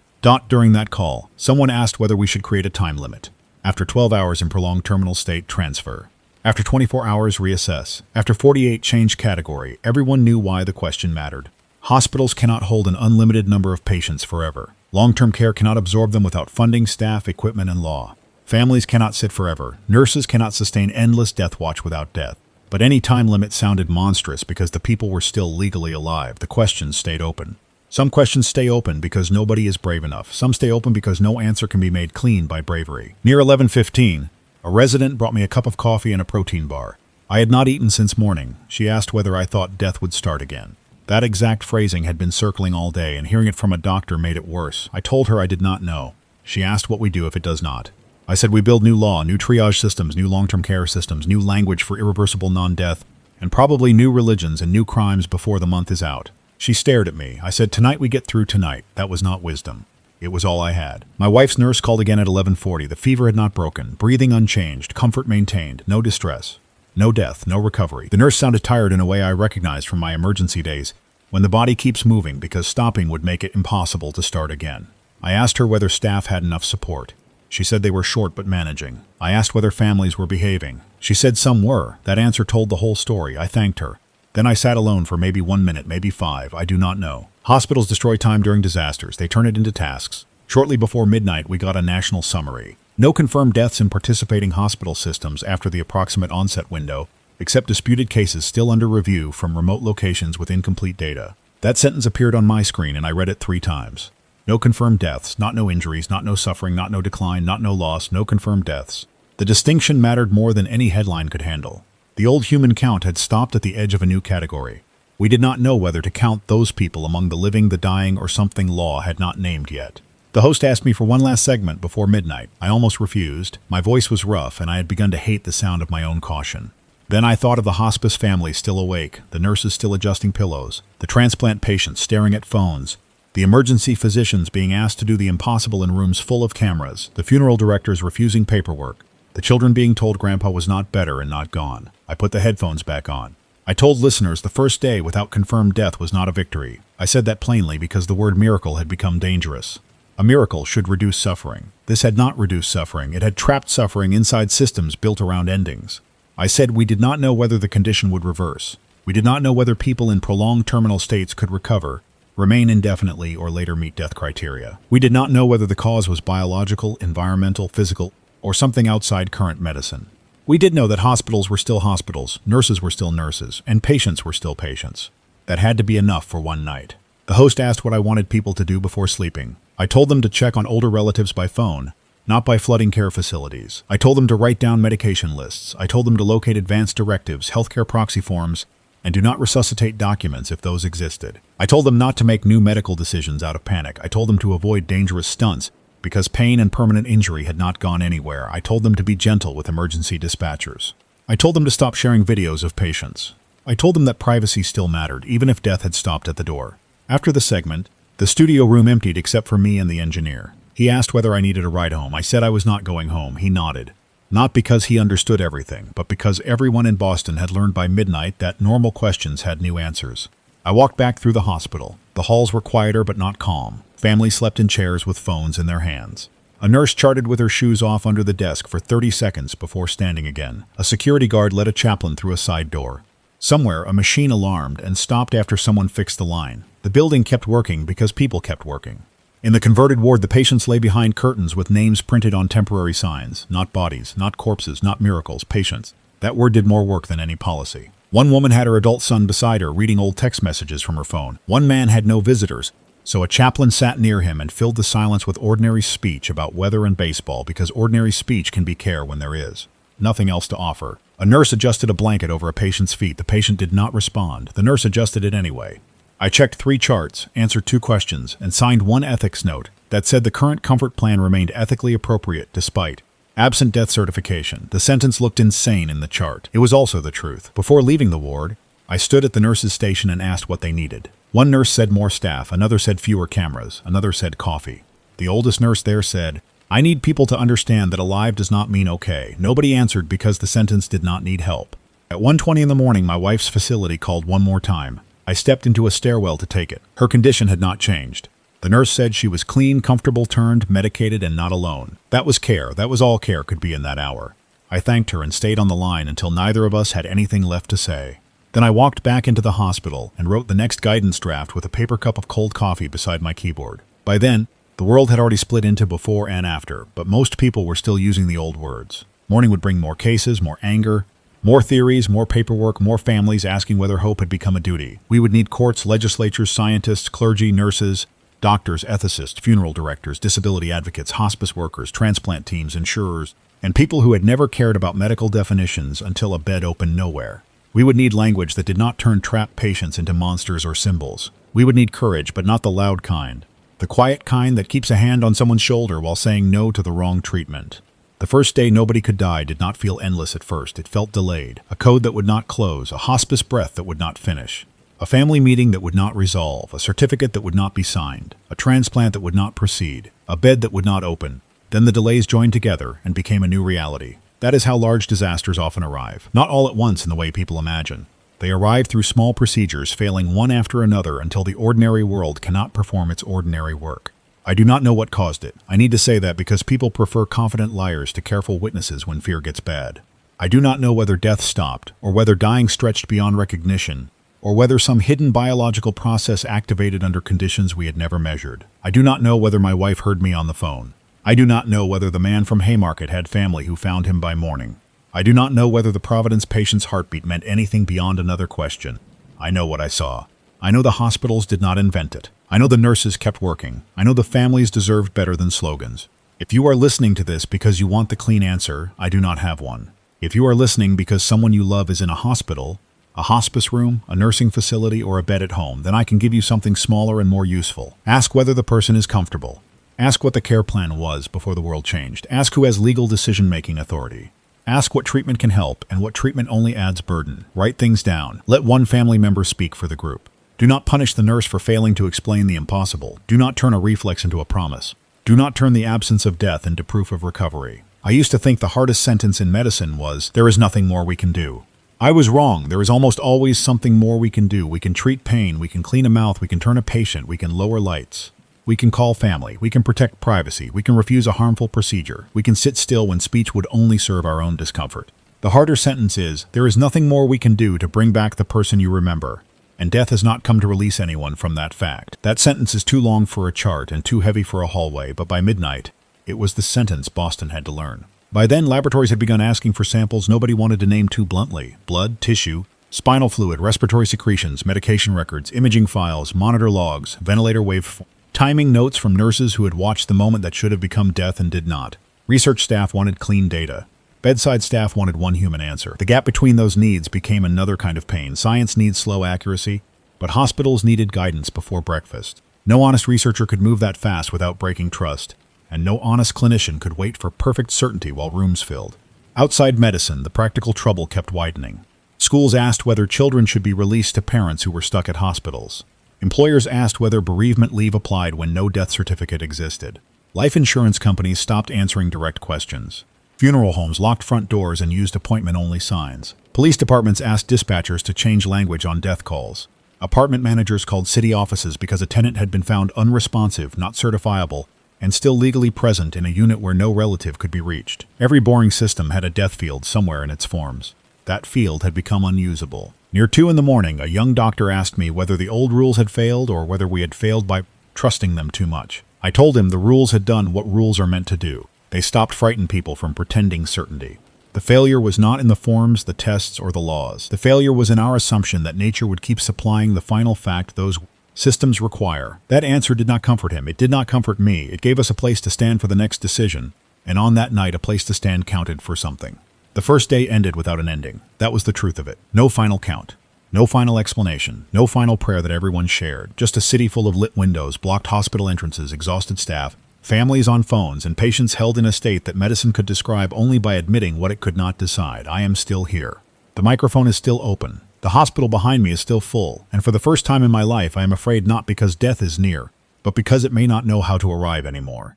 [SPEAKER 1] During that call, someone asked whether we should create a time limit. After 12 hours in prolonged terminal state, transfer. After 24 hours, reassess. After 48, change category. Everyone knew why the question mattered. Hospitals cannot hold an unlimited number of patients forever. Long-term care cannot absorb them without funding, staff, equipment, and law. Families cannot sit forever. Nurses cannot sustain endless death watch without death. But any time limit sounded monstrous because the people were still legally alive. The questions stayed open. Some questions stay open because nobody is brave enough. Some stay open because no answer can be made clean by bravery. Near 11:15, a resident brought me a cup of coffee and a protein bar. I had not eaten since morning. She asked whether I thought death would start again. That exact phrasing had been circling all day, and hearing it from a doctor made it worse. I told her I did not know. She asked what we do if it does not. I said we build new law, new triage systems, new long-term care systems, new language for irreversible non-death, and probably new religions and new crimes before the month is out. She stared at me. I said, tonight we get through tonight. That was not wisdom. It was all I had. My wife's nurse called again at 11:40. The fever had not broken, breathing unchanged, comfort maintained, no distress, no death, no recovery. The nurse sounded tired in a way I recognized from my emergency days, when the body keeps moving because stopping would make it impossible to start again. I asked her whether staff had enough support. She said they were short but managing. I asked whether families were behaving. She said some were. That answer told the whole story. I thanked her. Then I sat alone for maybe 1 minute, maybe 5, I do not know. Hospitals destroy time during disasters. They turn it into tasks. Shortly before midnight, we got a national summary. No confirmed deaths in participating hospital systems after the approximate onset window, except disputed cases still under review from remote locations with incomplete data. That sentence appeared on my screen and I read it 3 times. No confirmed deaths, not no injuries, not no suffering, not no decline, not no loss, no confirmed deaths. The distinction mattered more than any headline could handle. The old human count had stopped at the edge of a new category. We did not know whether to count those people among the living, the dying, or something law had not named yet. The host asked me for one last segment before midnight. I almost refused. My voice was rough, and I had begun to hate the sound of my own caution. Then I thought of the hospice family still awake, the nurses still adjusting pillows, the transplant patients staring at phones, the emergency physicians being asked to do the impossible in rooms full of cameras, the funeral directors refusing paperwork, the children being told Grandpa was not better and not gone. I put the headphones back on. I told listeners the first day without confirmed death was not a victory. I said that plainly because the word miracle had become dangerous. A miracle should reduce suffering. This had not reduced suffering. It had trapped suffering inside systems built around endings. I said we did not know whether the condition would reverse. We did not know whether people in prolonged terminal states could recover, remain indefinitely, or later meet death criteria. We did not know whether the cause was biological, environmental, physical, or something outside current medicine. We did know that hospitals were still hospitals, nurses were still nurses, and patients were still patients. That had to be enough for one night. The host asked what I wanted people to do before sleeping. I told them to check on older relatives by phone, not by flooding care facilities. I told them to write down medication lists. I told them to locate advanced directives, healthcare proxy forms, and do not resuscitate documents if those existed. I told them not to make new medical decisions out of panic. I told them to avoid dangerous stunts because pain and permanent injury had not gone anywhere. I told them to be gentle with emergency dispatchers. I told them to stop sharing videos of patients. I told them that privacy still mattered, even if death had stopped at the door. After the segment, the studio room emptied except for me and the engineer. He asked whether I needed a ride home. I said I was not going home. He nodded. Not because he understood everything, but because everyone in Boston had learned by midnight that normal questions had new answers. I walked back through the hospital. The halls were quieter but not calm. Families slept in chairs with phones in their hands. A nurse charted with her shoes off under the desk for 30 seconds before standing again. A security guard led a chaplain through a side door. Somewhere, a machine alarmed and stopped after someone fixed the line. The building kept working because people kept working. In the converted ward, the patients lay behind curtains with names printed on temporary signs. Not bodies, not corpses, not miracles, patients. That word did more work than any policy. One woman had her adult son beside her, reading old text messages from her phone. One man had no visitors, so a chaplain sat near him and filled the silence with ordinary speech about weather and baseball, because ordinary speech can be care when there is nothing else to offer. A nurse adjusted a blanket over a patient's feet. The patient did not respond. The nurse adjusted it anyway. I checked 3 charts, answered 2 questions, and signed 1 ethics note that said the current comfort plan remained ethically appropriate despite absent death certification. The sentence looked insane in the chart. It was also the truth. Before leaving the ward, I stood at the nurse's station and asked what they needed. One nurse said more staff, another said fewer cameras, another said coffee. The oldest nurse there said, "I need people to understand that alive does not mean okay." Nobody answered because the sentence did not need help. At 1:20 in the morning, my wife's facility called one more time. I stepped into a stairwell to take it. Her condition had not changed. The nurse said she was clean, comfortable, turned, medicated, and not alone. That was care. That was all care could be in that hour. I thanked her and stayed on the line until neither of us had anything left to say. Then I walked back into the hospital and wrote the next guidance draft with a paper cup of cold coffee beside my keyboard. By then, the world had already split into before and after, but most people were still using the old words. Morning would bring more cases, more anger, more theories, more paperwork, more families asking whether hope had become a duty. We would need courts, legislatures, scientists, clergy, nurses, doctors, ethicists, funeral directors, disability advocates, hospice workers, transplant teams, insurers, and people who had never cared about medical definitions until a bed opened nowhere. We would need language that did not turn trapped patients into monsters or symbols. We would need courage, but not the loud kind. The quiet kind that keeps a hand on someone's shoulder while saying no to the wrong treatment. The first day nobody could die did not feel endless at first. It felt delayed. A code that would not close. A hospice breath that would not finish. A family meeting that would not resolve, a certificate that would not be signed, a transplant that would not proceed, a bed that would not open. Then the delays joined together and became a new reality. That is how large disasters often arrive. Not all at once in the way people imagine. They arrive through small procedures, failing one after another until the ordinary world cannot perform its ordinary work. I do not know what caused it. I need to say that because people prefer confident liars to careful witnesses when fear gets bad. I do not know whether death stopped, or whether dying stretched beyond recognition, or whether some hidden biological process activated under conditions we had never measured. I do not know whether my wife heard me on the phone. I do not know whether the man from Haymarket had family who found him by morning. I do not know whether the Providence patient's heartbeat meant anything beyond another question. I know what I saw. I know the hospitals did not invent it. I know the nurses kept working. I know the families deserved better than slogans. If you are listening to this because you want the clean answer, I do not have one. If you are listening because someone you love is in a hospital, a hospice room, a nursing facility, or a bed at home, then I can give you something smaller and more useful. Ask whether the person is comfortable. Ask what the care plan was before the world changed. Ask who has legal decision-making authority. Ask what treatment can help and what treatment only adds burden. Write things down. Let one family member speak for the group. Do not punish the nurse for failing to explain the impossible. Do not turn a reflex into a promise. Do not turn the absence of death into proof of recovery. I used to think the hardest sentence in medicine was, "There is nothing more we can do." I was wrong. There is almost always something more we can do. We can treat pain, we can clean a mouth, we can turn a patient, we can lower lights. We can call family, we can protect privacy, we can refuse a harmful procedure, we can sit still when speech would only serve our own discomfort. The harder sentence is, there is nothing more we can do to bring back the person you remember, and death has not come to release anyone from that fact. That sentence is too long for a chart and too heavy for a hallway, but by midnight, it was the sentence Boston had to learn. By then, laboratories had begun asking for samples nobody wanted to name too bluntly: blood, tissue, spinal fluid, respiratory secretions, medication records, imaging files, monitor logs, ventilator wave timing notes from nurses who had watched the moment that should have become death and did not. Research staff wanted clean data. Bedside staff wanted one human answer. The gap between those needs became another kind of pain. Science needs slow accuracy, but hospitals needed guidance before breakfast. No honest researcher could move that fast without breaking trust, and no honest clinician could wait for perfect certainty while rooms filled. Outside medicine, the practical trouble kept widening. Schools asked whether children should be released to parents who were stuck at hospitals. Employers asked whether bereavement leave applied when no death certificate existed. Life insurance companies stopped answering direct questions. Funeral homes locked front doors and used appointment-only signs. Police departments asked dispatchers to change language on death calls. Apartment managers called city offices because a tenant had been found unresponsive, not certifiable, and still legally present in a unit where no relative could be reached. Every boring system had a death field somewhere in its forms. That field had become unusable. Near 2 a.m, a young doctor asked me whether the old rules had failed or whether we had failed by trusting them too much. I told him the rules had done what rules are meant to do. They stopped frightened people from pretending certainty. The failure was not in the forms, the tests, or the laws. The failure was in our assumption that nature would keep supplying the final fact those systems require. That answer did not comfort him. It did not comfort me. It gave us a place to stand for the next decision, and on that night a place to stand counted for something. The first day ended without an ending. That was the truth of it. No final count. No final explanation. No final prayer that everyone shared. Just a city full of lit windows, blocked hospital entrances, exhausted staff, families on phones, and patients held in a state that medicine could describe only by admitting what it could not decide. I am still here. The microphone is still open. The hospital behind me is still full, and for the first time in my life I am afraid not because death is near, but because it may not know how to arrive anymore.